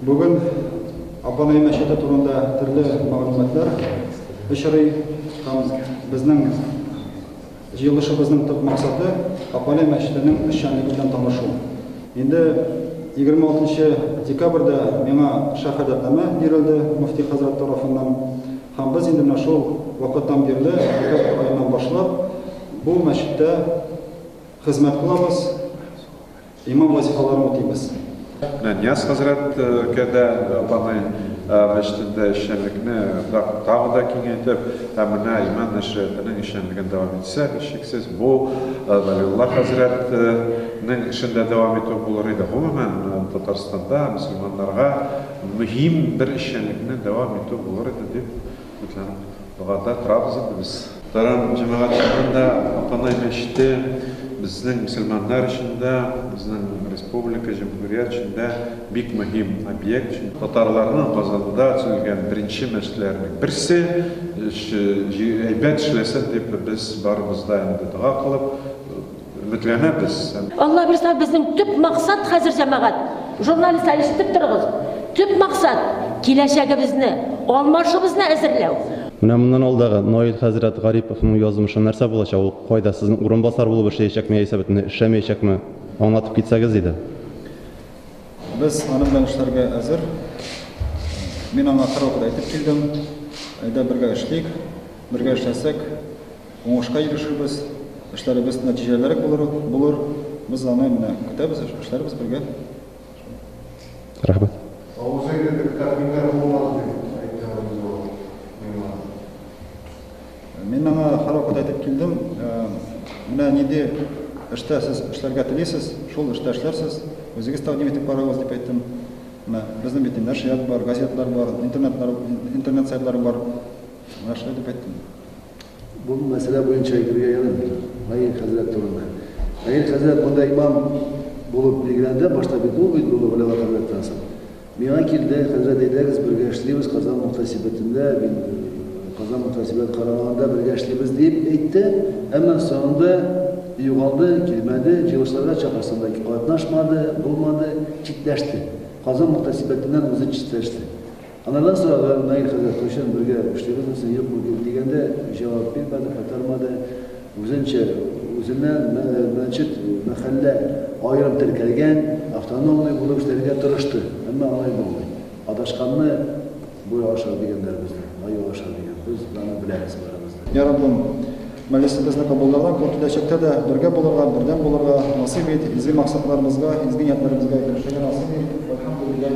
Bugün Apanay Meşhede turunda türlü malumatlar, Beşeri bizning yig'ilishimizning tub maqsadi Apanay Meşhedening ishchanligi bilan tanishuv. Endi 26 dekabrda menga shahodatnoma berildi Muftiy Hazrat tarafidan. Ham biz endi shu vaqtdan beri dekabr oyidan boshlab bu masjidda xizmat qilamiz, imom vazifalarini o'taymiz. Niyaz Hazret keda Apanay Meşhedinde işçilikni daha da kengaytib, ta'minna iman nashriyatining ishchanligini davom etsa, sheksiz bu Valiyulloh Hazretning ishida davom etib bo'lar edi. Umuman Tataristonda musulmonlarga muhim bir ishchanlikni davom etib bo'lar edi deb o'tlanib duoda turamiz biz. Taram jamoatchiligida Apanay Meşhedi bizning musulmonlar ishida, bizning respublika jamhuriyat ishida bek muhim obyekt. Tatarlarning Qozonda ochilgan birinchi masjidlarning birisi aybat ishlasa deb biz barimizda endi duo qilib umidlanamiz. Allah bilsa bizning tüp maqsad hozir jamoat jurnalist alishtirib turibmiz. Tüp maqsad kelajagimizni, olmashimizni azirlaw. Bundan oldağı Noil Hazret Garipov'un yazmışı narsa bulacak, o koyda sizin urunbasar bulup işleyecek mi, hesabetini işlemeyecek mi, anlatıp gitseniz idi. Biz ana bilan ishlarga hazır. Men ona qarorda aytib keldim. Ayda birga ishlaylik, birga ishlasak, o'ngishga erishamiz. Ishlarimiz natijalari bo'lur. Biz ana bilan kutamiz, ishlarimiz birga. Rahmat. Men ona qarorda aytib keldim. Mana nede ishtasiz, ishlarga tilisiz, shul ishda ishlarsiz. O'zingiz taqdim etib borasiz deb aytdim. Mana bizning bitim nashriyat bor, gazetlar bor, internet saytlari bor. Mana shunday deb aytdim. Bu mesele boyunca yürüyelim. Nail Hazret torunu. Nail Hazret bunda imam bulup bilgilende başta bir dul bir dolu Veli Hazret tanısın. Miyakil'de Hazret ederiz birleştiğimiz Kazan muhtasibetinde Kazan muhtasibet kararında birleştiğimiz deyip etti. Hemen sonunda yuvaldı, girmedi, cılışlara çapasındaki katlaşmadı, bulmadı, çitleşti. Kazan muhtasibetinden uzun çitleşti. Anadan sonra Nail Hazret Koşan bölge müşteri misin yok mu diyende cevap bilmedi, katarmadı. Uzundan mençit, mahalle ayrım terkelgen, haftanın olmayı bulup işlerine tırıştı. Ama anlayın olmayı. Adaşkanlı bu aşağı diyenler bizde. Ayı aşağı diyen. Biz bana bileriz aramızda. Ya Rabbim, meclisimizni kabullardan kurtulacakta da birga bo'lurlar, birdan bo'lurlar nasip et, izgi maqsadlarimizga, izgi niyatlarimizga erishishga nasip et. Elhamdülillah.